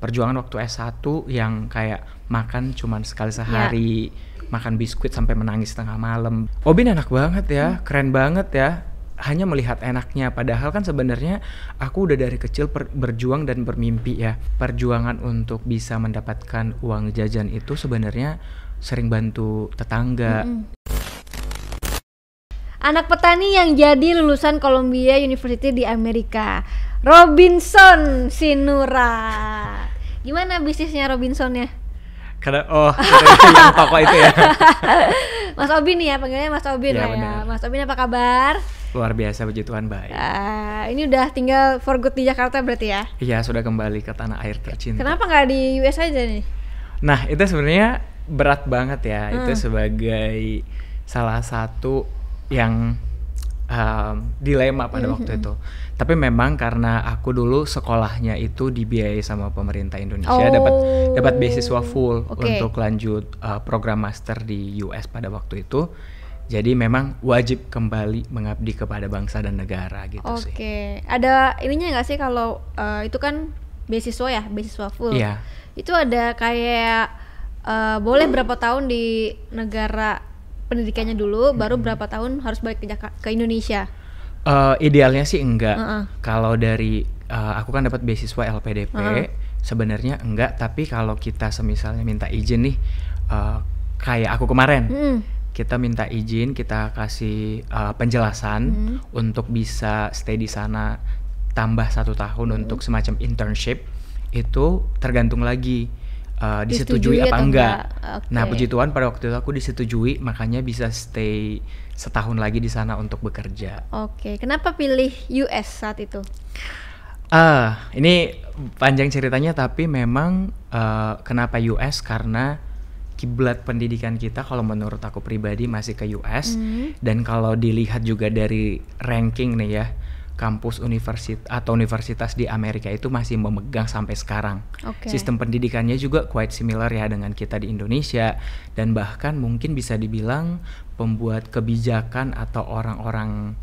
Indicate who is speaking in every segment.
Speaker 1: perjuangan waktu S1 yang kayak makan cuman sekali sehari, makan biskuit sampai menangis tengah malam. Obin enak banget ya, keren banget ya. Hanya melihat enaknya, padahal kan sebenarnya aku udah dari kecil berjuang dan bermimpi ya. Perjuangan untuk bisa mendapatkan uang jajan itu sebenarnya sering bantu tetangga.
Speaker 2: Anak petani yang jadi lulusan Columbia University di Amerika, Robinson Sinura. Gimana bisnisnya Robinsonnya?
Speaker 1: Karena yang toko itu ya.
Speaker 2: Mas Obin nih ya, panggilnya Mas Obin
Speaker 1: Ya,
Speaker 2: lah ya.
Speaker 1: benar.
Speaker 2: Mas Obin apa kabar?
Speaker 1: Luar biasa, puji Tuhan baik.
Speaker 2: Ini udah tinggal for good di Jakarta berarti ya?
Speaker 1: Iya, sudah kembali ke tanah air tercinta.
Speaker 2: Kenapa nggak di US aja nih?
Speaker 1: Nah, itu sebenarnya berat banget ya. Itu sebagai salah satu yang dilema pada waktu itu. Tapi memang karena aku dulu sekolahnya itu dibiayai sama pemerintah Indonesia, dapat beasiswa full untuk lanjut program master di US pada waktu itu. Jadi memang wajib kembali mengabdi kepada bangsa dan negara gitu sih.
Speaker 2: Oke, ada ininya nggak sih kalau itu kan beasiswa ya, beasiswa full.
Speaker 1: Iya.
Speaker 2: Itu ada kayak boleh berapa tahun di negara pendidikannya dulu, baru berapa tahun harus balik ke Indonesia?
Speaker 1: Idealnya sih enggak. Kalau dari aku kan dapat beasiswa LPDP, sebenarnya enggak. Tapi kalau kita semisalnya minta izin nih, kayak aku kemarin. Kita minta izin, kita kasih penjelasan untuk bisa stay di sana tambah 1 tahun untuk semacam internship. Itu tergantung lagi disetujui apa enggak. Nah, puji Tuhan pada waktu itu aku disetujui, makanya bisa stay setahun lagi di sana untuk bekerja.
Speaker 2: Oke, kenapa pilih US saat itu?
Speaker 1: Ini panjang ceritanya, tapi memang kenapa US karena kiblat pendidikan kita kalau menurut aku pribadi masih ke US. Dan kalau dilihat juga dari ranking nih ya, kampus universitas di Amerika itu masih memegang sampai sekarang. Sistem pendidikannya juga quite similar ya dengan kita di Indonesia, dan bahkan mungkin bisa dibilang pembuat kebijakan atau orang-orang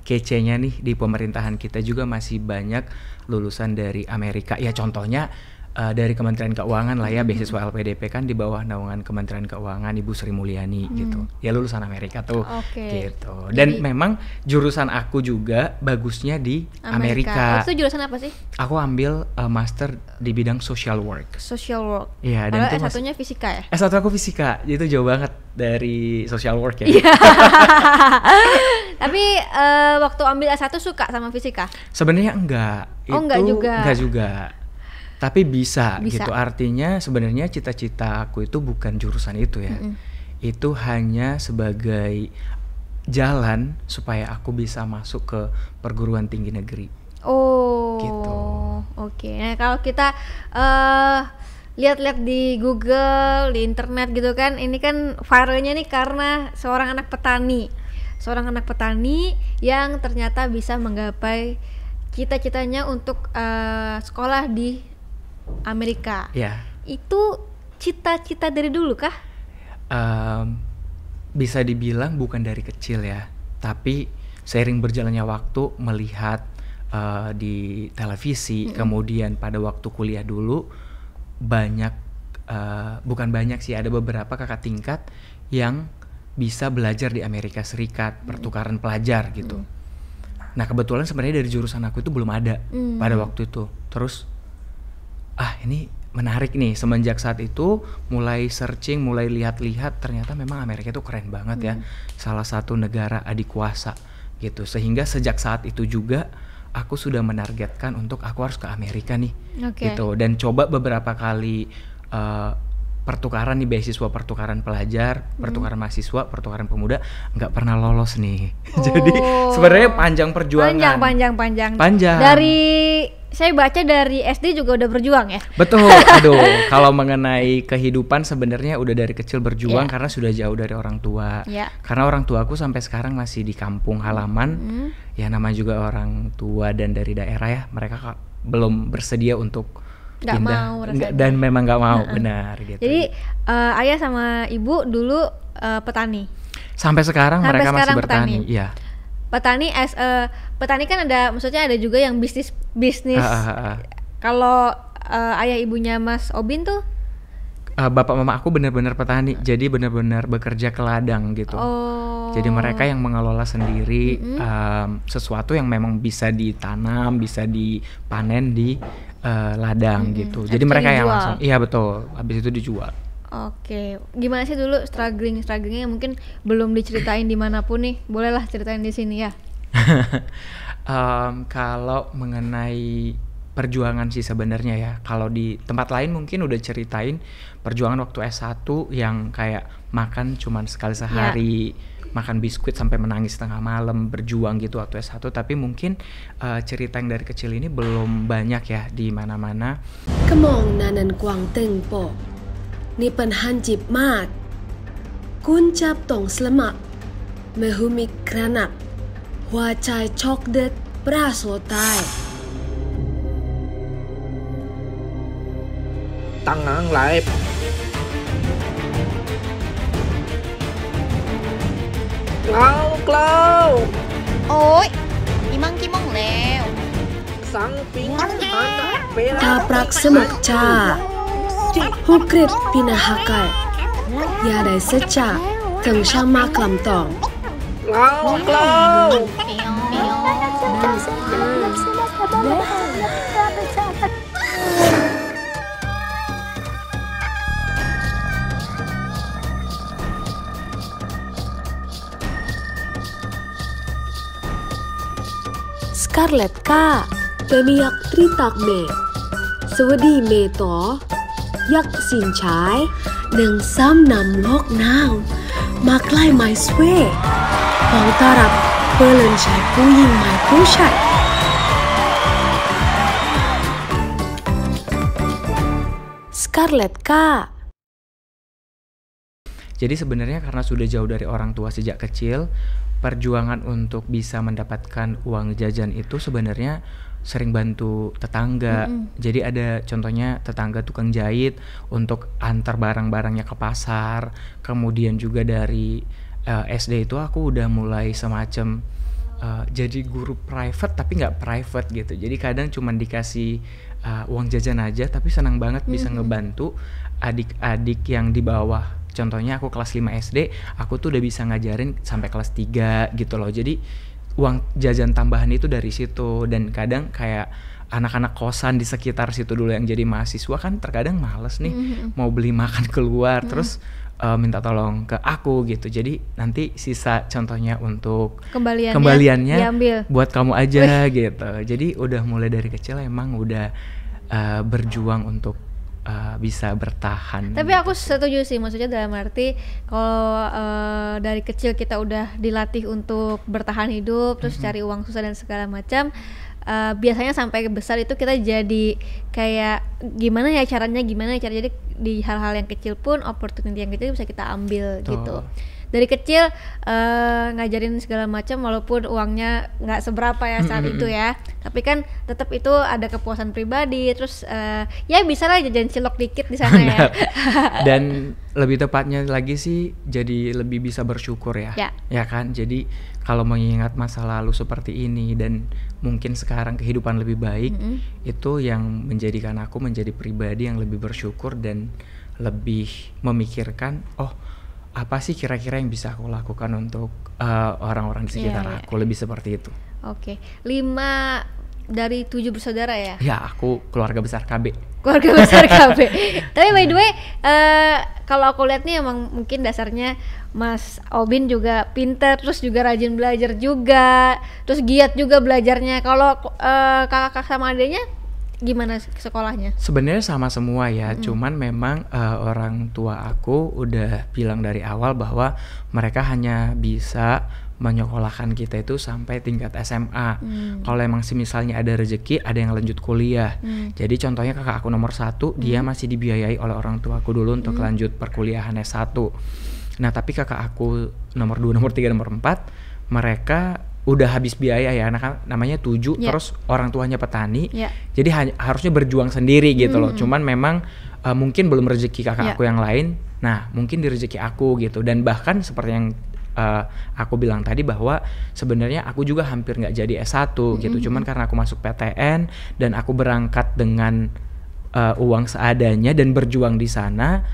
Speaker 1: kece-nya nih di pemerintahan kita juga masih banyak lulusan dari Amerika. Ya contohnya dari Kementerian Keuangan lah ya, beasiswa LPDP kan di bawah naungan Kementerian Keuangan Ibu Sri Mulyani gitu. Ya lulusan Amerika tuh gitu. Dan memang jurusan aku juga bagusnya di Amerika.
Speaker 2: Itu jurusan apa sih?
Speaker 1: Aku ambil master di bidang social work.
Speaker 2: Social work.
Speaker 1: Iya, dan itu
Speaker 2: S1-nya fisika ya?
Speaker 1: S1 aku fisika. Itu jauh banget dari social work ya.
Speaker 2: Tapi waktu ambil S1 suka sama fisika?
Speaker 1: Sebenarnya enggak.
Speaker 2: Enggak juga.
Speaker 1: Enggak juga. Tapi bisa gitu, artinya sebenarnya cita-cita aku itu bukan jurusan itu ya. Itu hanya sebagai jalan supaya aku bisa masuk ke perguruan tinggi negeri. Gitu.
Speaker 2: Oke. Nah kalau kita lihat-lihat di Google, di internet gitu kan, ini kan viralnya nih karena seorang anak petani yang ternyata bisa menggapai cita-citanya untuk sekolah di Amerika. Itu cita-cita dari dulu kah?
Speaker 1: Bisa dibilang bukan dari kecil ya, tapi seiring berjalannya waktu melihat di televisi, kemudian pada waktu kuliah dulu bukan banyak sih, ada beberapa kakak tingkat yang bisa belajar di Amerika Serikat, pertukaran pelajar gitu. Nah kebetulan sebenarnya dari jurusan aku itu belum ada pada waktu itu. Terus ini menarik nih, semenjak saat itu mulai searching, mulai lihat-lihat, ternyata memang Amerika itu keren banget ya, salah satu negara adikuasa gitu. Sehingga sejak saat itu juga aku sudah menargetkan untuk aku harus ke Amerika nih gitu. Dan coba beberapa kali pertukaran nih, beasiswa pertukaran pelajar, pertukaran mahasiswa, pertukaran pemuda, nggak pernah lolos nih. Jadi sebenarnya panjang perjuangan. Panjang.
Speaker 2: Dari saya baca dari SD juga udah berjuang ya.
Speaker 1: Betul. Kalau mengenai kehidupan sebenarnya udah dari kecil berjuang karena sudah jauh dari orang tua. Karena orang tuaku sampai sekarang masih di kampung halaman. Ya namanya juga orang tua dan dari daerah ya, mereka belum bersedia untuk pindah, dan memang nggak mau. Benar gitu.
Speaker 2: Jadi ayah sama ibu dulu petani.
Speaker 1: Sampai sekarang mereka masih bertani. Iya.
Speaker 2: Petani kan ada, maksudnya ada juga yang bisnis. Kalau ayah ibunya Mas Obin tuh?
Speaker 1: Bapak mama aku benar-benar petani, jadi benar-benar bekerja ke ladang gitu. Jadi mereka yang mengelola sendiri sesuatu yang memang bisa ditanam, bisa dipanen di ladang gitu. Jadi mereka yang langsung, iya betul, habis itu dijual.
Speaker 2: Oke, gimana sih dulu strugglingnya yang mungkin belum diceritain dimanapun nih? Bolehlah ceritain di sini ya.
Speaker 1: Kalau mengenai perjuangan sih sebenarnya ya. Kalau di tempat lain mungkin udah ceritain perjuangan waktu S1 yang kayak makan cuman sekali sehari, makan biskuit sampai menangis tengah malam, berjuang gitu waktu S1. Tapi mungkin cerita yang dari kecil ini belum banyak ya di mana-mana.
Speaker 3: Kemong nanan kuang teng po. Ni penhanjib mat. Kuncap tong selemak. Mehumik kranap. Huacai cokdet prasotai.
Speaker 4: Tăng ăn lại. Ngao Clau.
Speaker 5: Ôi, Imang Kimong leo.
Speaker 4: Sang ping
Speaker 3: Taprak semak cha. Hukrit pinahakai. Yadai seca. Teng sama klam tong.
Speaker 4: Ngao Clau.
Speaker 3: Scarlett ka. Pemiyak tritak me. Sewedi me to. Yak sin chai. Neng sam nam lok nang. Maklai mai swe. Pang tarap. Pelen chai puying mai pushat. Scarlett ka.
Speaker 1: Jadi sebenarnya karena sudah jauh dari orang tua sejak kecil, perjuangan untuk bisa mendapatkan uang jajan itu sebenarnya sering bantu tetangga. Jadi ada contohnya tetangga tukang jahit untuk antar barang-barangnya ke pasar. Kemudian juga dari SD itu aku udah mulai semacam jadi guru private tapi nggak private gitu. Jadi kadang cuma dikasih uang jajan aja, tapi senang banget bisa ngebantu adik-adik yang di bawah. Contohnya aku kelas 5 SD, aku tuh udah bisa ngajarin sampai kelas 3 gitu loh. Jadi uang jajan tambahan itu dari situ. Dan kadang kayak anak-anak kosan di sekitar situ dulu yang jadi mahasiswa kan terkadang males nih mau beli makan keluar, terus minta tolong ke aku gitu. Jadi nanti sisa contohnya untuk kembaliannya diambil. Buat kamu aja gitu. Jadi udah mulai dari kecil emang udah berjuang untuk bisa bertahan.
Speaker 2: Tapi aku setuju sih, maksudnya dalam arti kalau dari kecil kita udah dilatih untuk bertahan hidup, terus cari uang susah dan segala macam, biasanya sampai besar itu kita jadi kayak gimana ya caranya jadi di hal-hal yang kecil pun opportunity yang kecil bisa kita ambil gitu. Dari kecil ngajarin segala macam walaupun uangnya nggak seberapa ya saat itu ya, tapi kan tetap itu ada kepuasan pribadi. Terus ya bisa lah jajan cilok dikit di sana ya.
Speaker 1: Dan lebih tepatnya lagi sih jadi lebih bisa bersyukur ya kan. Jadi kalau mengingat masa lalu seperti ini dan mungkin sekarang kehidupan lebih baik, itu yang menjadikan aku menjadi pribadi yang lebih bersyukur dan lebih memikirkan apa sih kira-kira yang bisa aku lakukan untuk orang-orang di sekitar aku, lebih seperti itu.
Speaker 2: Oke. 5 dari 7 bersaudara ya?
Speaker 1: Ya, aku keluarga besar KB.
Speaker 2: Keluarga besar KB. Tapi by the way, kalau aku lihat nih emang mungkin dasarnya Mas Obin juga pinter, terus juga rajin belajar juga, terus giat juga belajarnya. Kalau kakak sama adanya gimana sekolahnya?
Speaker 1: Sebenarnya sama semua ya, cuman memang orang tua aku udah bilang dari awal bahwa mereka hanya bisa menyekolahkan kita itu sampai tingkat SMA. Kalau emang misalnya ada rezeki, ada yang lanjut kuliah. Jadi contohnya kakak aku nomor 1, dia masih dibiayai oleh orang tua aku dulu untuk lanjut perkuliahan S1. Nah tapi kakak aku nomor 2, nomor 3, nomor 4, mereka udah habis biaya ya, namanya 7, terus orang tuanya petani, jadi harusnya berjuang sendiri gitu loh. Cuman memang mungkin belum rezeki kakak aku yang lain, nah mungkin di rezeki aku gitu. Dan bahkan seperti yang aku bilang tadi bahwa sebenarnya aku juga hampir nggak jadi S1 gitu, cuman karena aku masuk PTN dan aku berangkat dengan uang seadanya dan berjuang di sana,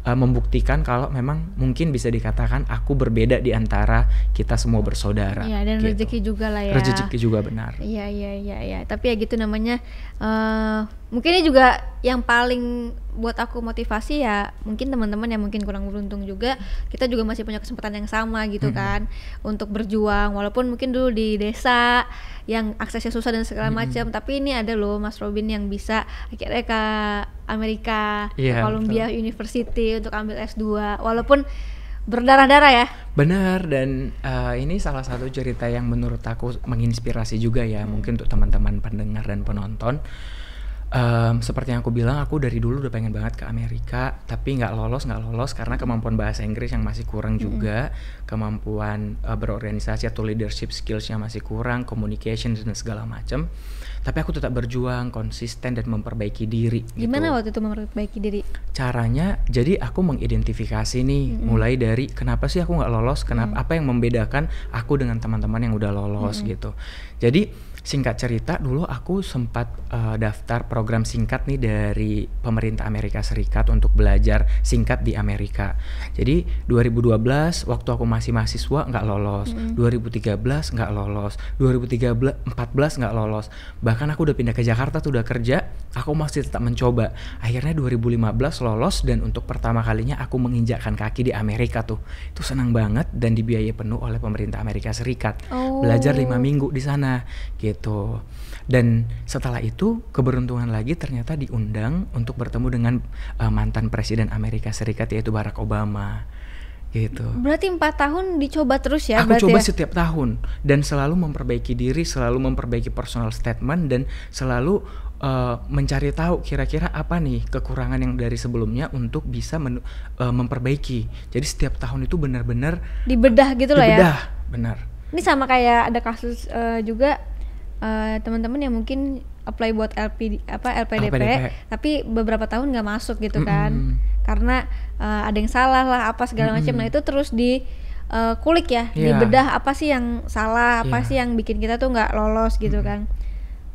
Speaker 1: membuktikan kalau memang mungkin bisa dikatakan aku berbeda di antara kita semua bersaudara.
Speaker 2: Iya, dan
Speaker 1: gitu.
Speaker 2: rezeki juga lah ya.
Speaker 1: Rezeki juga benar.
Speaker 2: Iya. Tapi ya gitu namanya. Mungkin ini juga yang paling buat aku motivasi ya, mungkin teman-teman yang mungkin kurang beruntung juga, kita juga masih punya kesempatan yang sama gitu kan, untuk berjuang. Walaupun mungkin dulu di desa yang aksesnya susah dan segala macam, tapi ini ada loh Mas Robin yang bisa akhirnya ke Amerika, ke Columbia University untuk ambil S2, walaupun berdarah-darah ya.
Speaker 1: Benar, dan ini salah satu cerita yang menurut aku menginspirasi juga ya, mungkin untuk teman-teman pendengar dan penonton. Seperti yang aku bilang, aku dari dulu udah pengen banget ke Amerika, tapi nggak lolos karena kemampuan bahasa Inggris yang masih kurang juga, kemampuan berorganisasi atau leadership skills-nya masih kurang, communication dan segala macam. Tapi aku tetap berjuang, konsisten dan memperbaiki diri.
Speaker 2: Gimana
Speaker 1: gitu.
Speaker 2: waktu itu memperbaiki diri?
Speaker 1: Caranya, jadi aku mengidentifikasi nih, mulai dari kenapa sih aku nggak lolos, apa yang membedakan aku dengan teman-teman yang udah lolos gitu. Jadi singkat cerita, dulu aku sempat daftar program singkat nih dari pemerintah Amerika Serikat untuk belajar singkat di Amerika. Jadi 2012 waktu aku masih mahasiswa nggak lolos, 2013 nggak lolos, 2014 nggak lolos. Bahkan aku udah pindah ke Jakarta tuh udah kerja, aku masih tetap mencoba. Akhirnya 2015 lolos, dan untuk pertama kalinya aku menginjakkan kaki di Amerika tuh. Itu senang banget dan dibiayai penuh oleh pemerintah Amerika Serikat. Belajar 5 minggu di sana gitu. Dan setelah itu keberuntungan lagi ternyata diundang untuk bertemu dengan mantan presiden Amerika Serikat yaitu Barack Obama gitu.
Speaker 2: Berarti 4 tahun dicoba terus ya?
Speaker 1: Aku coba
Speaker 2: ya?
Speaker 1: setiap tahun dan selalu memperbaiki diri, selalu memperbaiki personal statement, dan selalu mencari tahu kira-kira apa nih kekurangan yang dari sebelumnya untuk bisa memperbaiki. Jadi setiap tahun itu benar-benar
Speaker 2: dibedah gitu lah ya?
Speaker 1: Dibedah, benar.
Speaker 2: Ini sama kayak ada kasus juga teman-teman yang mungkin apply buat LPDP, tapi beberapa tahun nggak masuk gitu kan, karena ada yang salah lah apa segala macam. Nah itu terus di kulik ya, dibedah apa sih yang salah, apa sih yang bikin kita tuh nggak lolos gitu kan.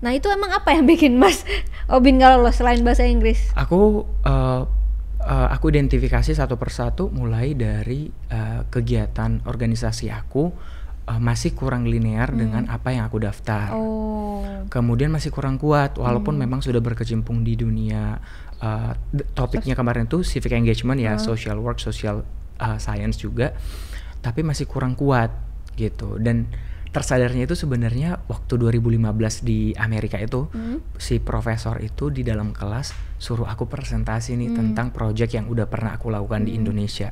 Speaker 2: Nah itu emang apa yang bikin Mas Obin nggak lolos selain bahasa Inggris?
Speaker 1: Aku identifikasi satu persatu, mulai dari kegiatan organisasi aku masih kurang linear dengan apa yang aku daftar. Kemudian masih kurang kuat, walaupun memang sudah berkecimpung di dunia topiknya kemarin itu civic engagement ya, social work, social science juga, tapi masih kurang kuat gitu. Dan tersadarnya itu sebenarnya waktu 2015 di Amerika itu, si profesor itu di dalam kelas suruh aku presentasi nih tentang project yang udah pernah aku lakukan di Indonesia.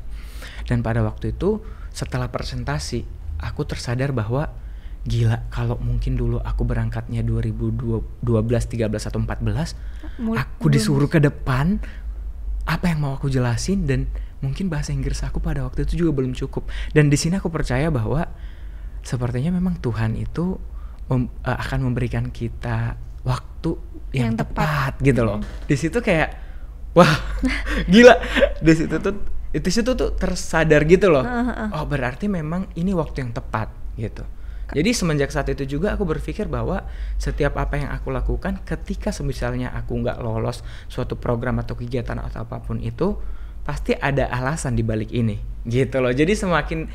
Speaker 1: Dan pada waktu itu setelah presentasi, aku tersadar bahwa gila, kalau mungkin dulu aku berangkatnya 2012, 13 atau 14, aku disuruh ke depan, apa yang mau aku jelasin, dan mungkin bahasa Inggris aku pada waktu itu juga belum cukup. Dan di sini aku percaya bahwa sepertinya memang Tuhan itu akan memberikan kita waktu yang tepat gitu loh. Di situ kayak wah, gila. Di situ tuh tersadar gitu loh. Oh, berarti memang ini waktu yang tepat gitu. Jadi semenjak saat itu juga aku berpikir bahwa setiap apa yang aku lakukan, ketika misalnya aku nggak lolos suatu program atau kegiatan atau apapun itu, pasti ada alasan di balik ini gitu loh. Jadi semakin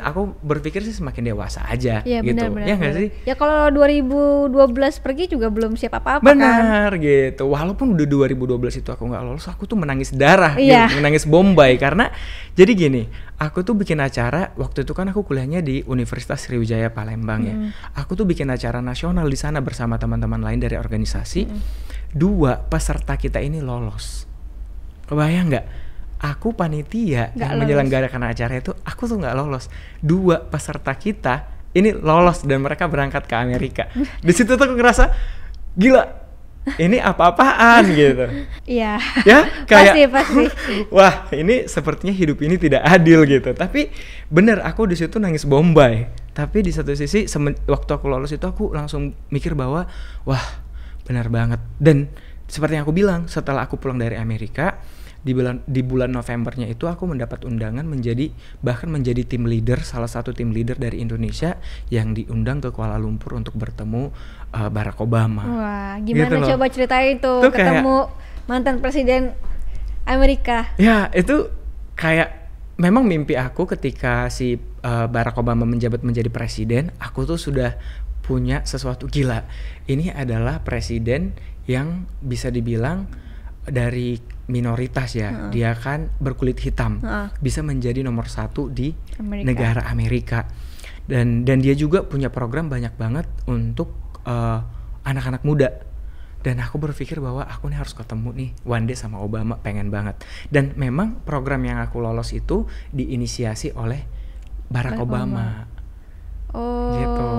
Speaker 1: aku berpikir sih semakin dewasa aja
Speaker 2: ya,
Speaker 1: gitu.
Speaker 2: Benar,
Speaker 1: ya nggak sih?
Speaker 2: Ya kalau 2012 pergi juga belum siap apa-apa
Speaker 1: benar,
Speaker 2: kan?
Speaker 1: Gitu. Walaupun udah 2012 itu aku nggak lolos, aku tuh menangis darah, gitu, menangis bombay. Karena jadi gini, aku tuh bikin acara, waktu itu kan aku kuliahnya di Universitas Sriwijaya Palembang ya. Aku tuh bikin acara nasional di sana bersama teman-teman lain dari organisasi. 2 peserta kita ini lolos. Kebayang nggak? Aku panitia yang menyelenggarakan acara itu, aku tuh nggak lolos. 2 peserta kita ini lolos dan mereka berangkat ke Amerika. Di situ tuh aku ngerasa gila, ini apa-apaan gitu.
Speaker 2: Iya.
Speaker 1: Ya kayak
Speaker 2: pasti.
Speaker 1: Wah, ini sepertinya hidup ini tidak adil gitu. Tapi bener, aku di situ nangis bombay. Tapi di satu sisi waktu aku lolos itu aku langsung mikir bahwa wah, benar banget. Dan seperti yang aku bilang, setelah aku pulang dari Amerika, di bulan Novembernya itu aku mendapat undangan bahkan menjadi tim leader, salah satu tim leader dari Indonesia yang diundang ke Kuala Lumpur untuk bertemu Barack Obama.
Speaker 2: Wah, gimana
Speaker 1: Gitu loh.
Speaker 2: coba ceritain tuh ketemu mantan presiden Amerika.
Speaker 1: Ya, itu kayak memang mimpi aku ketika si Barack Obama menjabat menjadi presiden, aku tuh sudah punya sesuatu gila. Ini adalah presiden yang bisa dibilang dari minoritas ya, dia kan berkulit hitam, bisa menjadi nomor 1 di negara Amerika, dan dia juga punya program banyak banget untuk anak-anak muda, dan aku berpikir bahwa aku nih harus ketemu nih one day sama Obama, pengen banget. Dan memang program yang aku lolos itu diinisiasi oleh Barack Obama. Gitu,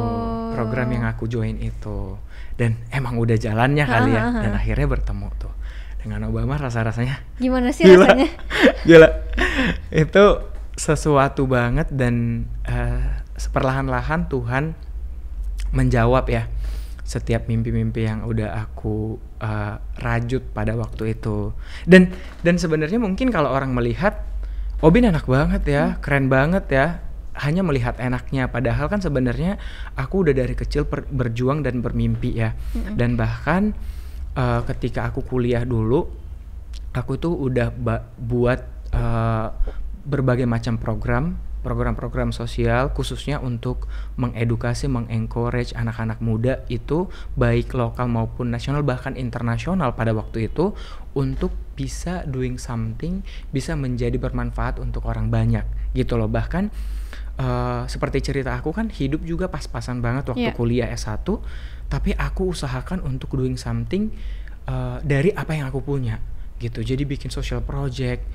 Speaker 1: program yang aku join itu, dan emang udah jalannya kali ya, dan akhirnya bertemu tuh dengan Obama. Rasanya
Speaker 2: gimana sih
Speaker 1: gila,
Speaker 2: rasanya?
Speaker 1: Gila, itu sesuatu banget, dan perlahan-lahan Tuhan menjawab ya setiap mimpi-mimpi yang udah aku rajut pada waktu itu. Dan sebenarnya mungkin kalau orang melihat Obin enak banget ya, keren banget ya, hanya melihat enaknya, padahal kan sebenarnya aku udah dari kecil berjuang dan bermimpi ya. Dan bahkan ketika aku kuliah dulu, aku tuh udah buat berbagai macam program sosial khususnya untuk mengedukasi, mengencourage anak-anak muda itu baik lokal maupun nasional, bahkan internasional pada waktu itu, untuk bisa doing something, bisa menjadi bermanfaat untuk orang banyak gitu loh. Bahkan seperti cerita aku kan hidup juga pas-pasan banget waktu kuliah S1, tapi aku usahakan untuk doing something dari apa yang aku punya gitu. Jadi bikin social project,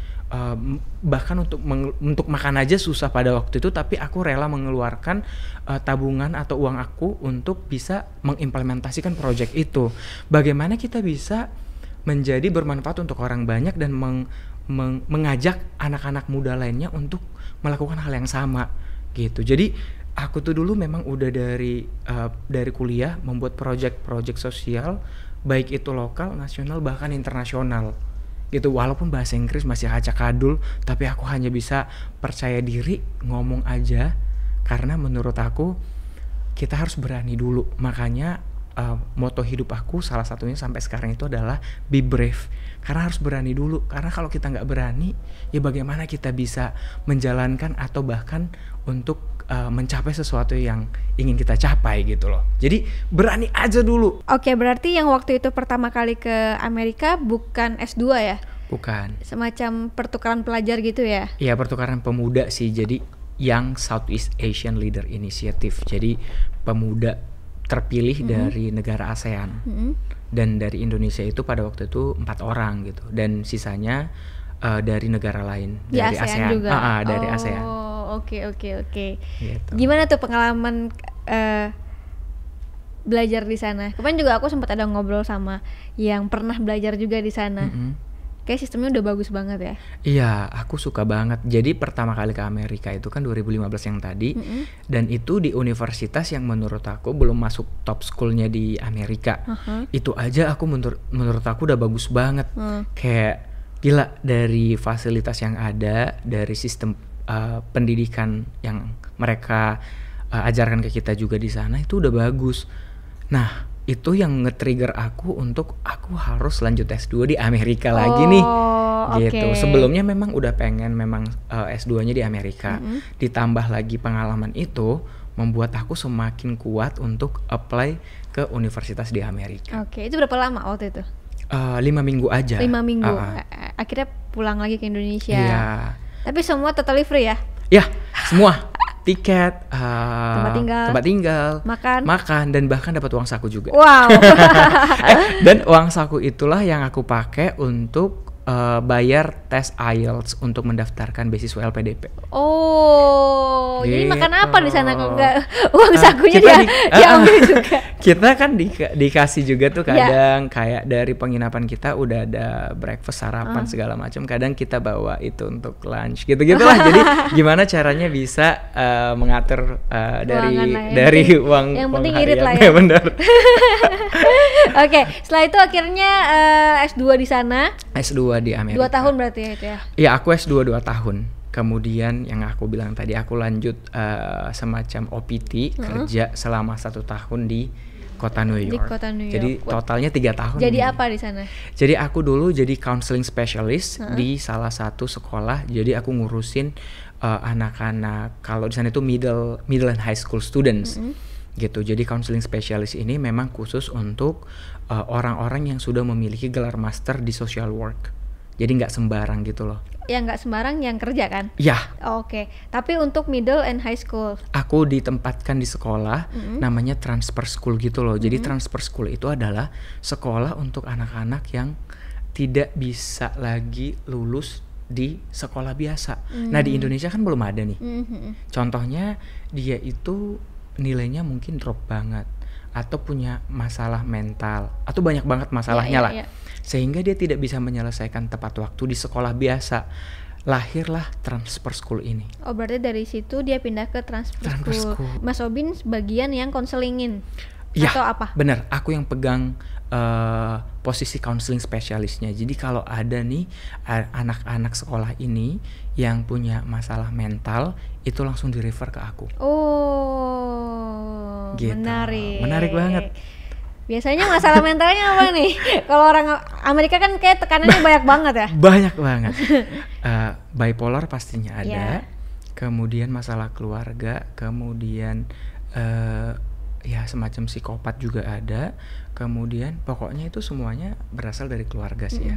Speaker 1: bahkan untuk makan aja susah pada waktu itu, tapi aku rela mengeluarkan tabungan atau uang aku untuk bisa mengimplementasikan project itu. Bagaimana kita bisa menjadi bermanfaat untuk orang banyak dan mengajak anak-anak muda lainnya untuk melakukan hal yang sama gitu. Jadi aku tuh dulu memang udah dari kuliah membuat project sosial, baik itu lokal, nasional, bahkan internasional gitu. Walaupun bahasa Inggris masih acak-adul, tapi aku hanya bisa percaya diri ngomong aja, karena menurut aku kita harus berani dulu. Makanya moto hidup aku salah satunya sampai sekarang itu adalah be brave, karena harus berani dulu. Karena kalau kita nggak berani, ya bagaimana kita bisa menjalankan atau bahkan untuk mencapai sesuatu yang ingin kita capai gitu loh. Jadi berani aja dulu.
Speaker 2: Oke, berarti yang waktu itu pertama kali ke Amerika bukan S2 ya?
Speaker 1: Bukan.
Speaker 2: Semacam pertukaran pelajar gitu ya?
Speaker 1: Iya, pertukaran pemuda sih. Jadi Young Southeast Asian Leader Initiative. Jadi pemuda terpilih dari negara ASEAN. Dan dari Indonesia itu pada waktu itu 4 orang gitu. Dan sisanya dari negara lain, dari ASEAN juga. Dari ASEAN.
Speaker 2: Oke.
Speaker 1: Gitu.
Speaker 2: Gimana tuh pengalaman belajar di sana? Kemarin juga aku sempat ada ngobrol sama yang pernah belajar juga di sana. Kayak sistemnya udah bagus banget ya.
Speaker 1: Iya, aku suka banget. Jadi pertama kali ke Amerika itu kan 2015 yang tadi, dan itu di universitas yang menurut aku belum masuk top schoolnya di Amerika. Itu aja aku menurut aku udah bagus banget. Kayak gila, dari fasilitas yang ada, dari sistem pendidikan yang mereka ajarkan ke kita juga di sana, itu udah bagus. Nah, itu yang nge-trigger aku untuk aku harus lanjut S2 di Amerika lagi nih. Gitu. Sebelumnya memang udah pengen S2-nya di Amerika. Ditambah lagi pengalaman itu membuat aku semakin kuat untuk apply ke universitas di Amerika.
Speaker 2: Oke, itu berapa lama waktu itu?
Speaker 1: 5 minggu aja.
Speaker 2: 5 minggu. Akhirnya pulang lagi ke Indonesia.
Speaker 1: Iya.
Speaker 2: Tapi semua totally free ya?
Speaker 1: Ya, semua. Tiket, tempat tinggal, makan, dan bahkan dapat uang saku juga.
Speaker 2: Wow.
Speaker 1: Dan uang saku itulah yang aku pakai untuk bayar tes IELTS untuk mendaftarkan beasiswa LPDP.
Speaker 2: Jadi makan apa di sana kok nggak uang sakunya diambil juga?
Speaker 1: Kita kan dikasih juga tuh kadang kayak dari penginapan kita udah ada breakfast, sarapan segala macam. Kadang kita bawa itu untuk lunch gitu-gitulah. Jadi gimana caranya bisa mengatur dari uang.
Speaker 2: Yang penting
Speaker 1: uang
Speaker 2: irit lah ya.
Speaker 1: Benar.
Speaker 2: Oke, setelah itu akhirnya S2 di sana.
Speaker 1: S2 di Amerika.
Speaker 2: 2 tahun berarti ya itu ya?
Speaker 1: Iya, aku S2 2 tahun. Kemudian yang aku bilang tadi, aku lanjut semacam OPT, kerja selama 1 tahun di kota New York.
Speaker 2: Di kota New York.
Speaker 1: Jadi totalnya 3 tahun.
Speaker 2: Jadi
Speaker 1: nih.
Speaker 2: apa di sana?
Speaker 1: Jadi aku dulu jadi counseling specialist di salah satu sekolah. Jadi aku ngurusin anak-anak, kalau di sana itu middle and high school students. Gitu. Jadi counseling specialist ini memang khusus untuk orang-orang yang sudah memiliki gelar master di social work. Jadi nggak sembarang gitu loh.
Speaker 2: Yang nggak sembarang yang kerja kan?
Speaker 1: Ya.
Speaker 2: Oke. Tapi untuk middle and high school?
Speaker 1: Aku ditempatkan di sekolah namanya transfer school gitu loh. Jadi transfer school itu adalah sekolah untuk anak-anak yang tidak bisa lagi lulus di sekolah biasa. Nah di Indonesia kan belum ada nih. Contohnya dia itu nilainya mungkin drop banget, atau punya masalah mental, atau banyak banget masalahnya lah. Sehingga dia tidak bisa menyelesaikan tepat waktu di sekolah biasa. Lahirlah transfer school ini.
Speaker 2: Oh, berarti dari situ dia pindah ke transfer school. Mas Obin bagian yang konselingin
Speaker 1: ya,
Speaker 2: atau apa?
Speaker 1: Bener, aku yang pegang posisi counseling spesialisnya. Jadi kalau ada nih anak-anak sekolah ini yang punya masalah mental, itu langsung di-refer ke aku.
Speaker 2: Oh,
Speaker 1: gitu.
Speaker 2: Menarik
Speaker 1: banget.
Speaker 2: Biasanya masalah mentalnya apa nih? Kalau orang Amerika kan kayak tekanannya banyak banget ya?
Speaker 1: Banyak banget. Bipolar pastinya ada.
Speaker 2: Yeah.
Speaker 1: Kemudian masalah keluarga, kemudian ya semacam psikopat juga ada. Kemudian pokoknya itu semuanya berasal dari keluarga sih ya.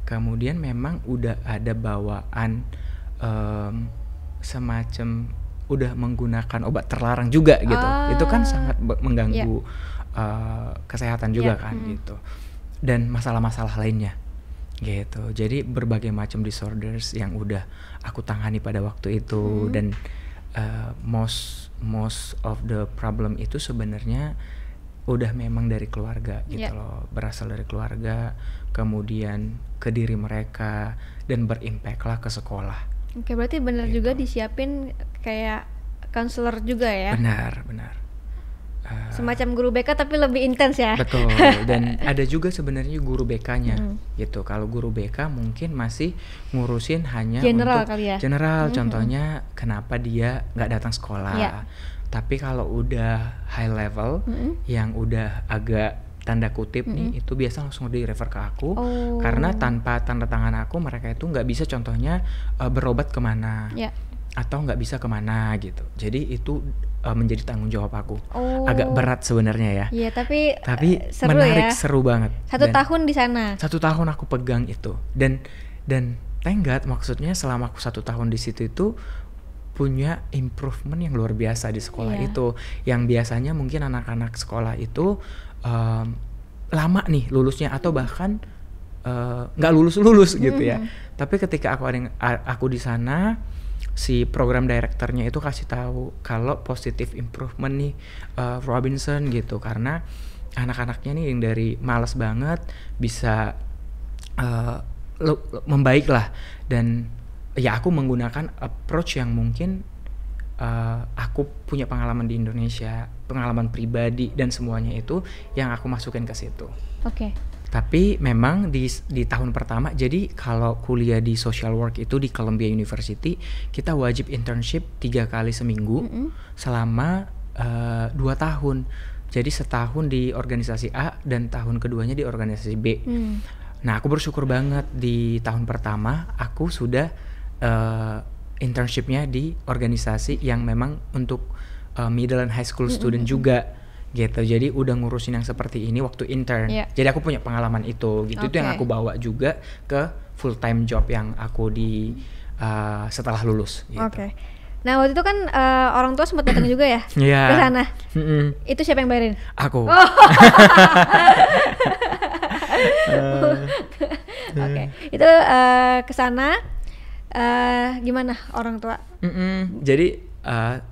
Speaker 1: Kemudian memang udah ada bawaan semacam udah menggunakan obat terlarang juga gitu. Itu kan sangat mengganggu kesehatan juga kan gitu. Dan masalah-masalah lainnya gitu. Jadi berbagai macam disorders yang udah aku tangani pada waktu itu. Dan most of the problem itu sebenarnya udah memang dari keluarga gitu loh, berasal dari keluarga, kemudian ke diri mereka, dan berimpact lah ke sekolah.
Speaker 2: Oke, berarti benar
Speaker 1: gitu.
Speaker 2: juga disiapin kayak counselor juga ya?
Speaker 1: Benar.
Speaker 2: Semacam guru BK tapi lebih intens ya?
Speaker 1: Betul, dan ada juga sebenarnya guru BK-nya gitu. Kalau guru BK mungkin masih ngurusin hanya
Speaker 2: general
Speaker 1: untuk
Speaker 2: kali ya?
Speaker 1: General, contohnya kenapa dia nggak datang sekolah. Tapi kalau udah high level, yang udah agak tanda kutip nih, itu biasa langsung di-refer ke aku. Karena tanpa tanda tangan aku, mereka itu nggak bisa contohnya berobat kemana, atau nggak bisa kemana gitu. Jadi itu menjadi tanggung jawab aku. Agak berat sebenarnya ya.
Speaker 2: Iya, tapi seru
Speaker 1: menarik,
Speaker 2: ya?
Speaker 1: seru banget.
Speaker 2: 1 tahun di sana?
Speaker 1: 1 tahun aku pegang itu. Dan thank God, maksudnya selama aku 1 tahun di situ itu punya improvement yang luar biasa di sekolah itu. Yang biasanya mungkin anak-anak sekolah itu lama nih lulusnya, atau bahkan nggak lulus gitu ya. Tapi ketika aku di sana, si program directornya itu kasih tahu kalau positive improvement nih Robinson gitu, karena anak-anaknya nih yang dari malas banget bisa membaik lah. Dan ya aku menggunakan approach yang mungkin aku punya pengalaman di Indonesia, pengalaman pribadi dan semuanya itu yang aku masukin ke situ.
Speaker 2: Oke.
Speaker 1: Tapi memang di tahun pertama, jadi kalau kuliah di social work itu di Columbia University, kita wajib internship 3 kali seminggu selama 2 tahun. Jadi setahun di organisasi A dan tahun keduanya di organisasi B. Nah, aku bersyukur banget di tahun pertama aku sudah internshipnya di organisasi yang memang untuk middle and high school student juga gitu. Jadi udah ngurusin yang seperti ini waktu intern. Jadi aku punya pengalaman itu gitu. Itu yang aku bawa juga ke full time job yang aku di setelah lulus gitu.
Speaker 2: Nah, waktu itu kan orang tua sempat datang juga ya ke sana. Itu siapa yang bayarin?
Speaker 1: Aku.
Speaker 2: Itu ke sana gimana orang tua?
Speaker 1: Jadi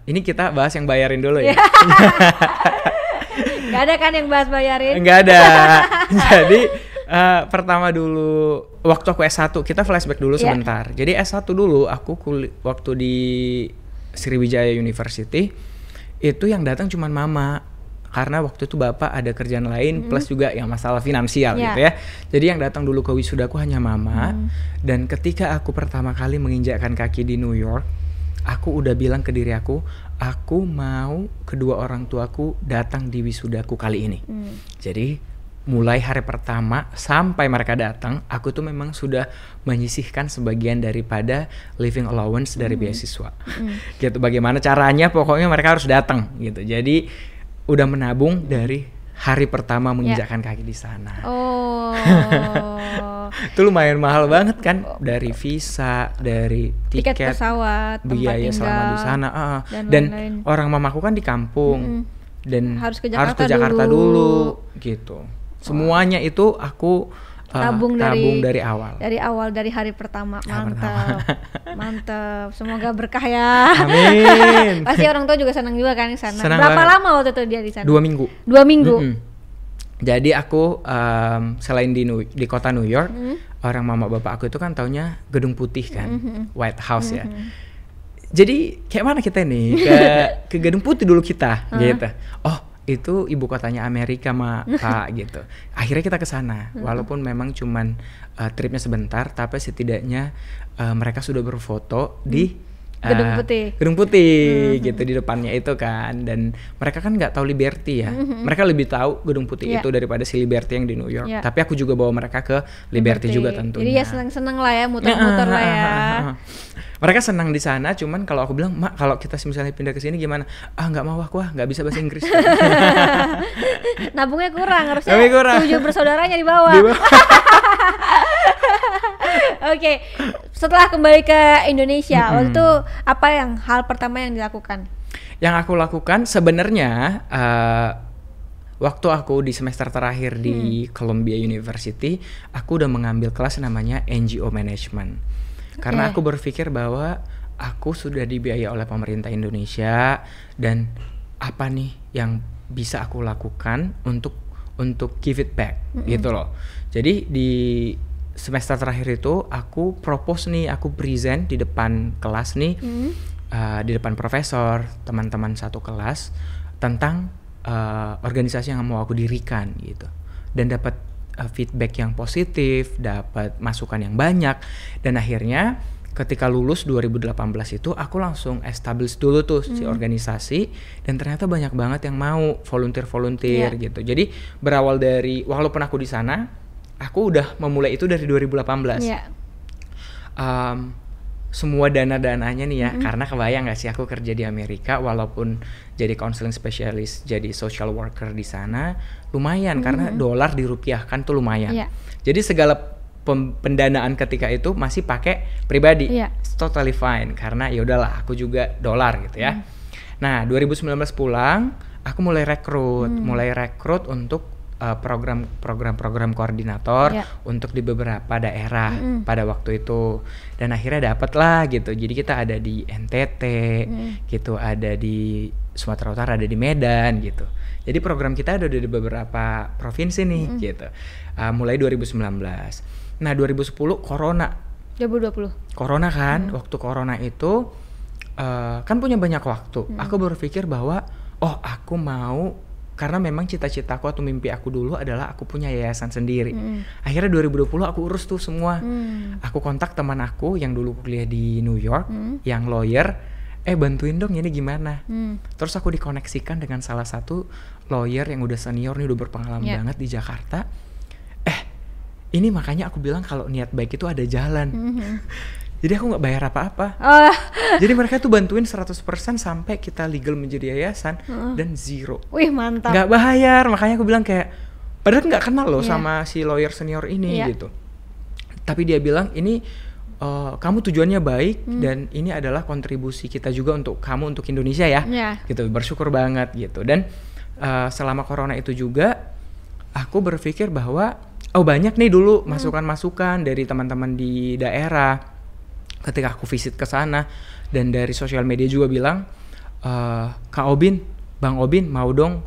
Speaker 1: ini kita bahas yang bayarin dulu ya.
Speaker 2: Gak ada kan yang bahas bayarin?
Speaker 1: Nggak ada. Jadi pertama dulu waktu aku S1, kita flashback dulu sebentar. Jadi S1 dulu aku waktu di Sriwijaya University, itu yang datang cuman mama. karena waktu itu bapak ada kerjaan lain plus juga yang masalah finansial gitu ya. Jadi yang datang dulu ke wisudaku hanya mama. Dan ketika aku pertama kali menginjakkan kaki di New York, aku udah bilang ke diri aku mau kedua orang tuaku datang di wisudaku kali ini. Jadi mulai hari pertama sampai mereka datang, aku tuh memang sudah menyisihkan sebagian daripada living allowance dari beasiswa. Gitu, bagaimana caranya, pokoknya mereka harus datang gitu. Jadi udah menabung dari hari pertama menginjakkan kaki di sana. Itu lumayan mahal banget kan, dari visa, dari tiket
Speaker 2: pesawat,
Speaker 1: biaya selama di sana. Dan orang mamaku kan di kampung dan harus ke Jakarta dulu gitu. Semuanya itu aku tabung dari awal.
Speaker 2: Dari hari pertama. Mantap. Semoga berkah ya.
Speaker 1: Amin.
Speaker 2: Pasti orang tua juga senang juga kan di sana.
Speaker 1: Senang
Speaker 2: Berapa
Speaker 1: banget.
Speaker 2: lama waktu itu dia di sana?
Speaker 1: 2 minggu.
Speaker 2: 2 minggu.
Speaker 1: Jadi aku selain di kota New York, orang mama bapak aku itu kan taunya Gedung Putih kan, White House ya. Jadi kayak mana kita nih ke Gedung Putih dulu kita gitu. Oh, itu ibu kotanya Amerika Pak gitu. Akhirnya kita ke sana, walaupun memang cuman tripnya sebentar, tapi setidaknya mereka sudah berfoto di Gedung Putih gitu di depannya itu kan. Dan mereka kan nggak tahu Liberty ya, mereka lebih tahu Gedung Putih itu daripada si Liberty yang di New York. Tapi aku juga bawa mereka ke Liberty juga tentunya.
Speaker 2: Jadi ya seneng-seneng lah ya, muter-muter lah ya.
Speaker 1: Mereka senang di sana, cuman kalau aku bilang, Mak, kalau kita misalnya pindah ke sini gimana? Nggak mau aku, nggak bisa bahasa Inggris.
Speaker 2: Nabungnya kurang, harusnya 7 bersaudaranya di bawah. Oke, setelah kembali ke Indonesia, waktu itu apa hal pertama yang dilakukan?
Speaker 1: Yang aku lakukan sebenarnya waktu aku di semester terakhir di Columbia University, aku udah mengambil kelas namanya NGO Management. Karena aku berpikir bahwa aku sudah dibiayai oleh pemerintah Indonesia, dan apa nih yang bisa aku lakukan untuk give it back gitu loh. Jadi di semester terakhir itu aku propose nih, aku present di depan kelas nih, di depan profesor, teman-teman satu kelas, tentang organisasi yang mau aku dirikan gitu. Dan dapat feedback yang positif, dapat masukan yang banyak, dan akhirnya ketika lulus 2018 itu aku langsung establish dulu tuh si organisasi, dan ternyata banyak banget yang mau volunteer gitu. Jadi berawal dari, walaupun aku di sana, aku udah memulai itu dari 2018. Semua dana-dananya nih ya, karena kebayang gak sih aku kerja di Amerika, walaupun jadi counseling specialist, jadi social worker di sana, lumayan karena dolar dirupiahkan tuh lumayan. Jadi segala pendanaan ketika itu masih pakai pribadi, it's totally fine karena ya udahlah aku juga dolar gitu ya. Nah 2019 pulang, aku mulai rekrut untuk program koordinator untuk di beberapa daerah pada waktu itu, dan akhirnya dapet lah gitu. Jadi kita ada di NTT gitu, ada di Sumatera Utara, ada di Medan gitu. Jadi program kita ada di beberapa provinsi nih gitu. Mulai 2019. Nah 2010 Corona
Speaker 2: 2020
Speaker 1: Corona kan, waktu Corona itu kan punya banyak waktu. Aku berpikir bahwa aku mau, karena memang cita-citaku atau mimpi aku dulu adalah aku punya yayasan sendiri. Akhirnya 2020 aku urus tuh semua. Aku kontak teman aku yang dulu kuliah di New York, yang lawyer, bantuin dong ini gimana. Terus aku dikoneksikan dengan salah satu lawyer yang udah senior nih, udah berpengalaman banget di Jakarta. Ini makanya aku bilang kalau niat baik itu ada jalan. Jadi aku gak bayar apa-apa. Jadi mereka tuh bantuin 100% sampai kita legal menjadi yayasan, dan zero.
Speaker 2: Wih mantap.
Speaker 1: Gak bayar, makanya aku bilang kayak, padahal gak kenal loh sama si lawyer senior ini gitu. Tapi dia bilang ini kamu tujuannya baik, dan ini adalah kontribusi kita juga untuk kamu, untuk Indonesia ya. Gitu, bersyukur banget gitu. Dan selama Corona itu juga aku berpikir bahwa banyak nih dulu masukan-masukan dari teman-teman di daerah ketika aku visit ke sana, dan dari sosial media juga bilang, Kak Obin, Bang Obin mau dong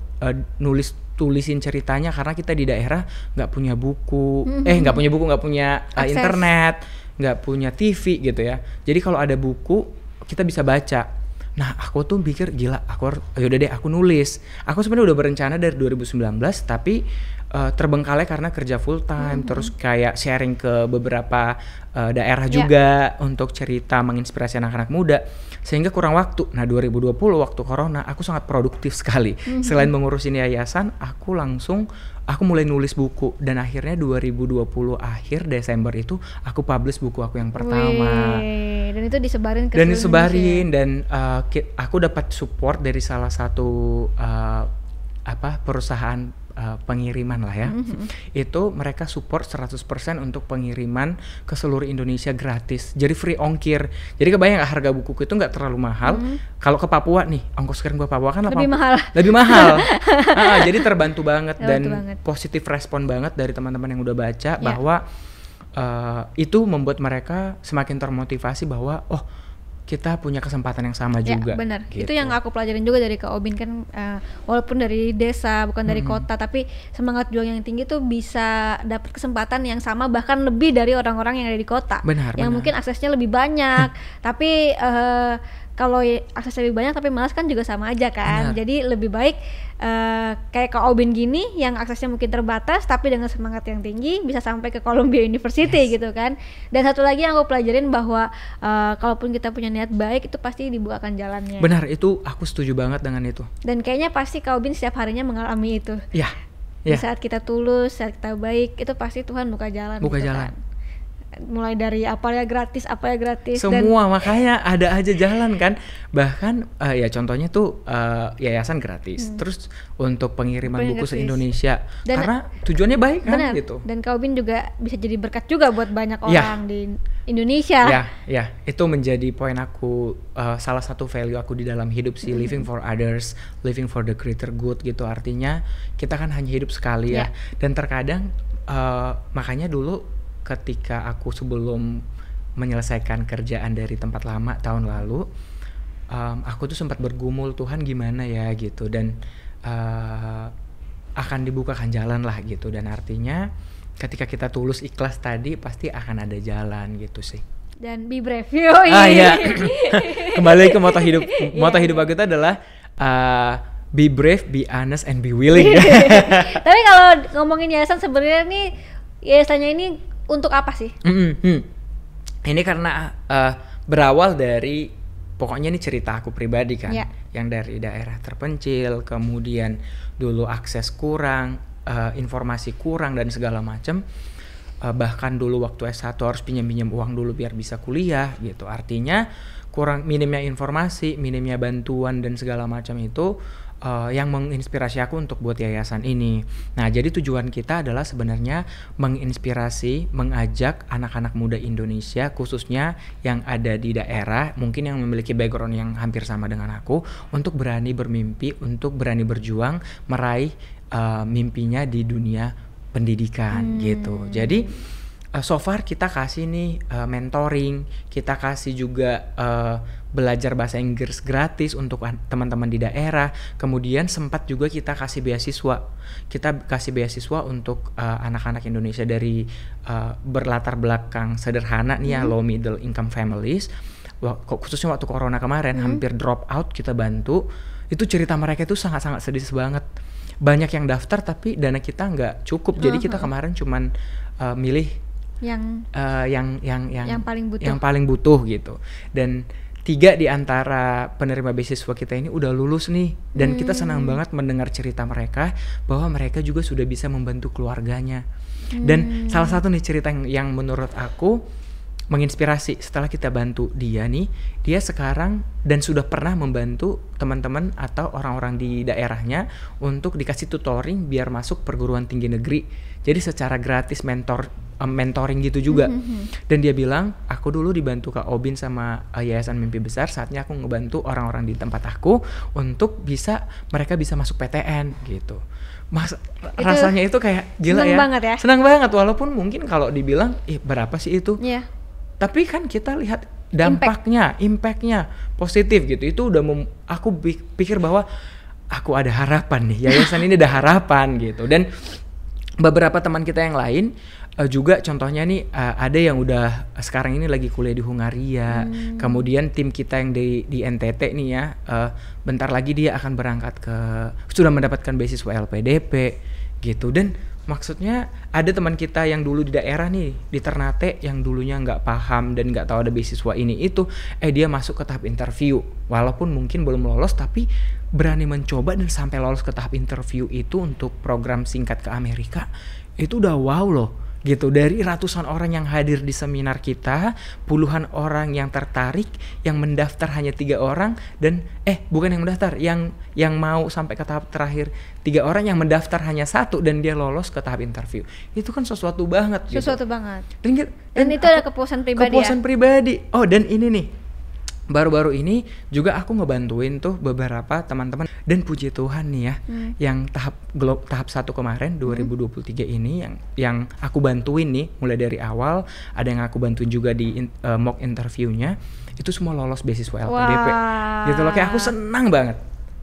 Speaker 1: tulisin ceritanya, karena kita di daerah nggak punya buku, nggak punya internet, nggak punya TV gitu ya. Jadi kalau ada buku kita bisa baca. Nah aku tuh pikir gila, yaudah deh aku nulis. Aku sebenarnya udah berencana dari 2019 tapi terbengkalai karena kerja full time, terus kayak sharing ke beberapa daerah juga untuk cerita menginspirasi anak-anak muda, sehingga kurang waktu. Nah 2020 waktu corona aku sangat produktif sekali. Selain mengurusin yayasan, aku mulai nulis buku, dan akhirnya 2020 akhir Desember itu aku publish buku aku yang pertama.
Speaker 2: Dan itu disebarin ke
Speaker 1: Dan aku dapat support dari salah satu perusahaan pengiriman lah ya. Itu mereka support 100% untuk pengiriman ke seluruh Indonesia gratis. Jadi free ongkir. Jadi kebayang harga bukuku itu nggak terlalu mahal. Kalau ke Papua nih, ongkos kirim ke Papua kan
Speaker 2: lebih mahal.
Speaker 1: Lebih mahal. Jadi terbantu banget dan positif respon banget dari teman-teman yang udah baca bahwa itu membuat mereka semakin termotivasi bahwa kita punya kesempatan yang sama juga.
Speaker 2: Benar.
Speaker 1: Gitu.
Speaker 2: Itu yang aku pelajarin juga dari Kak Obin kan, walaupun dari desa bukan dari kota, tapi semangat juang yang tinggi tuh bisa dapat kesempatan yang sama bahkan lebih dari orang-orang yang ada di kota. Yang mungkin aksesnya lebih banyak, tapi kalau akses lebih banyak tapi malas kan juga sama aja kan. Jadi lebih baik kayak Kak Obin gini yang aksesnya mungkin terbatas tapi dengan semangat yang tinggi bisa sampai ke Columbia University gitu kan. Dan satu lagi yang aku pelajarin bahwa kalaupun kita punya niat baik itu pasti dibukakan jalannya.
Speaker 1: Benar, itu aku setuju banget dengan itu.
Speaker 2: Dan kayaknya pasti Kak Obin setiap harinya mengalami itu.
Speaker 1: Iya.
Speaker 2: Di saat kita tulus, saat kita baik, itu pasti Tuhan buka jalan.
Speaker 1: Buka jalan.
Speaker 2: Kan. Mulai dari apa ya gratis
Speaker 1: semua, makanya ada aja jalan kan. Bahkan ya contohnya tuh yayasan gratis, terus untuk pengiriman buku se-Indonesia karena tujuannya baik kan gitu.
Speaker 2: Dan Kak Obin juga bisa jadi berkat juga buat banyak orang di Indonesia.
Speaker 1: Ya itu menjadi poin aku, salah satu value aku di dalam hidup sih, living for others, living for the greater good gitu. Artinya kita kan hanya hidup sekali ya. Dan terkadang makanya dulu ketika aku sebelum menyelesaikan kerjaan dari tempat lama tahun lalu, aku tuh sempat bergumul, Tuhan gimana ya gitu, dan akan dibukakan jalan lah gitu. Dan artinya ketika kita tulus ikhlas tadi pasti akan ada jalan gitu sih.
Speaker 2: Dan be brave.
Speaker 1: Iya. Kembali ke moto hidup. Moto hidup aku itu adalah be brave, be honest, and be willing.
Speaker 2: Tapi kalau ngomongin yayasan sebenarnya nih, yayasannya ini untuk apa sih?
Speaker 1: Ini karena berawal dari, pokoknya ini cerita aku pribadi kan, yang dari daerah terpencil, kemudian dulu akses kurang, informasi kurang dan segala macam. Bahkan dulu waktu S1 harus pinjam uang dulu biar bisa kuliah gitu. Artinya minimnya informasi, minimnya bantuan dan segala macam itu yang menginspirasi aku untuk buat yayasan ini. Nah, jadi tujuan kita adalah sebenarnya menginspirasi, mengajak anak-anak muda Indonesia khususnya yang ada di daerah, mungkin yang memiliki background yang hampir sama dengan aku, untuk berani bermimpi, untuk berani berjuang meraih mimpinya di dunia pendidikan gitu. Jadi so far kita kasih nih mentoring, kita kasih juga belajar bahasa Inggris gratis untuk teman-teman di daerah. Kemudian sempat juga kita kasih beasiswa. Kita kasih beasiswa untuk anak-anak Indonesia dari berlatar belakang sederhana nih ya, low middle income families. Khususnya waktu corona kemarin hampir drop out kita bantu. Itu cerita mereka itu sangat-sangat sedih banget. Banyak yang daftar tapi dana kita nggak cukup. Jadi kita kemarin cuman milih yang paling butuh gitu. Dan 3 di antara penerima beasiswa kita ini udah lulus nih, dan kita senang banget mendengar cerita mereka bahwa mereka juga sudah bisa membantu keluarganya. Dan salah satu nih cerita yang menurut aku menginspirasi, setelah kita bantu dia nih, dia sekarang dan sudah pernah membantu teman-teman atau orang-orang di daerahnya untuk dikasih tutoring biar masuk perguruan tinggi negeri. Jadi secara gratis mentoring gitu juga. Dan dia bilang, aku dulu dibantu Kak Obin sama Yayasan Mimpi Besar, saatnya aku ngebantu orang-orang di tempat aku untuk mereka bisa masuk PTN gitu. Rasanya itu kayak gila ya. Senang banget, walaupun mungkin kalau dibilang berapa sih itu? Tapi kan kita lihat dampaknya, impactnya positif gitu. Itu udah aku pikir bahwa aku ada harapan nih, yayasan ini ada harapan gitu. Dan beberapa teman kita yang lain juga contohnya nih ada yang udah sekarang ini lagi kuliah di Hungaria. Kemudian tim kita yang di NTT nih ya, bentar lagi dia akan berangkat sudah mendapatkan beasiswa LPDP gitu. Dan maksudnya ada teman kita yang dulu di daerah nih di Ternate yang dulunya nggak paham dan nggak tahu ada beasiswa ini itu, dia masuk ke tahap interview walaupun mungkin belum lolos, tapi berani mencoba dan sampai lolos ke tahap interview itu untuk program singkat ke Amerika. Itu udah wow loh gitu. Dari ratusan orang yang hadir di seminar kita, puluhan orang yang tertarik, yang mendaftar hanya 3 orang, dan bukan yang mendaftar, yang mau sampai ke tahap terakhir 3 orang, yang mendaftar hanya 1 dan dia lolos ke tahap interview. Itu kan sesuatu banget gitu.
Speaker 2: Banget.
Speaker 1: Dan
Speaker 2: itu ada kepuasan pribadi.
Speaker 1: Pribadi. Oh, dan ini nih, baru-baru ini juga aku ngebantuin tuh beberapa teman-teman, dan puji Tuhan nih ya, yang tahap 1 kemarin 2023 ini yang aku bantuin nih mulai dari awal, ada yang aku bantuin juga di mock interviewnya, itu semua lolos beasiswa LPDP. Gitu loh, kayak aku senang banget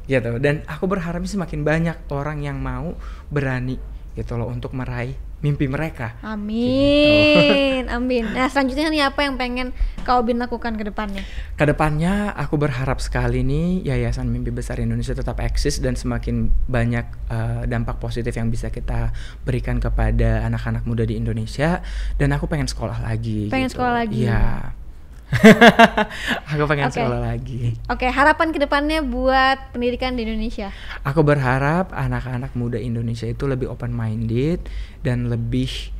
Speaker 1: gitu, dan aku berharapnya semakin banyak orang yang mau berani gitu loh untuk meraih mimpi mereka.
Speaker 2: Amin, amin. Nah, selanjutnya nih apa yang pengen Kak Obin lakukan ke depannya?
Speaker 1: Kedepannya aku berharap sekali nih Yayasan Mimpi Besar Indonesia tetap eksis dan semakin banyak dampak positif yang bisa kita berikan kepada anak-anak muda di Indonesia. Dan aku pengen sekolah lagi.
Speaker 2: Sekolah lagi?
Speaker 1: Iya. Aku pengen sekolah lagi.
Speaker 2: Oke, harapan kedepannya buat pendidikan di Indonesia?
Speaker 1: Aku berharap anak-anak muda Indonesia itu lebih open minded dan lebih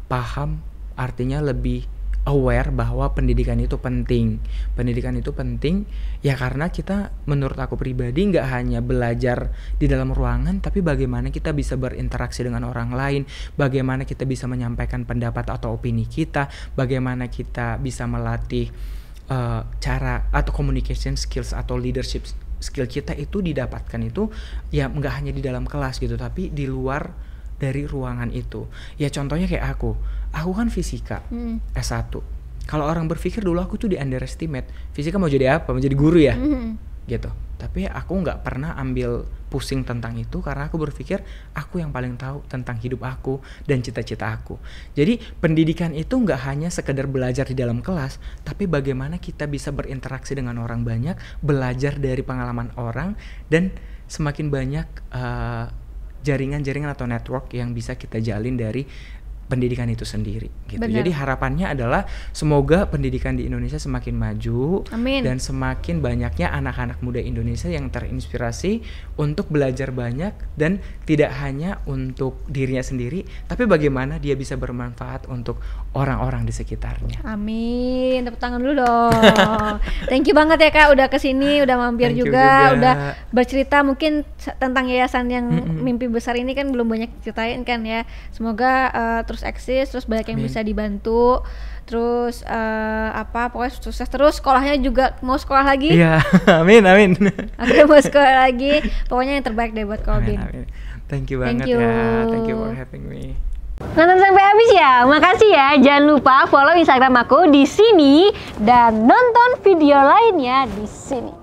Speaker 1: paham, artinya lebih aware bahwa pendidikan itu penting. Pendidikan itu penting ya karena kita, menurut aku pribadi, nggak hanya belajar di dalam ruangan, tapi bagaimana kita bisa berinteraksi dengan orang lain, bagaimana kita bisa menyampaikan pendapat atau opini kita, bagaimana kita bisa melatih cara atau communication skills atau leadership skill kita itu didapatkan itu ya nggak hanya di dalam kelas gitu, tapi di luar dari ruangan itu. Ya contohnya kayak aku kan fisika S1. Kalau orang berpikir dulu aku tuh di underestimate, fisika mau jadi apa? Mau jadi guru ya? Gitu. Tapi aku nggak pernah ambil pusing tentang itu karena aku berpikir aku yang paling tahu tentang hidup aku dan cita-cita aku. Jadi pendidikan itu nggak hanya sekedar belajar di dalam kelas, tapi bagaimana kita bisa berinteraksi dengan orang banyak, belajar dari pengalaman orang, dan semakin banyak jaringan-jaringan atau network yang bisa kita jalin dari pendidikan itu sendiri gitu.
Speaker 2: Bener.
Speaker 1: Jadi harapannya adalah semoga pendidikan di Indonesia semakin maju.
Speaker 2: Amin.
Speaker 1: Dan semakin banyaknya anak-anak muda Indonesia yang terinspirasi untuk belajar banyak dan tidak hanya untuk dirinya sendiri, tapi bagaimana dia bisa bermanfaat untuk orang-orang di sekitarnya.
Speaker 2: Amin. Tepuk tangan dulu dong. Thank you banget ya Kak udah kesini, udah mampir juga, udah bercerita mungkin tentang yayasan yang mimpi besar ini kan belum banyak ceritain kan ya. Semoga terus eksis, terus banyak yang bisa dibantu, terus pokoknya sukses terus, sekolahnya juga mau sekolah lagi.
Speaker 1: Iya, amin.
Speaker 2: Aku mau sekolah lagi, pokoknya yang terbaik deh buat Kak Obin.
Speaker 1: Thank you banget ya, thank you for having me.
Speaker 2: Nonton sampai habis ya, makasih ya. Jangan lupa follow Instagram aku di sini dan nonton video lainnya di sini.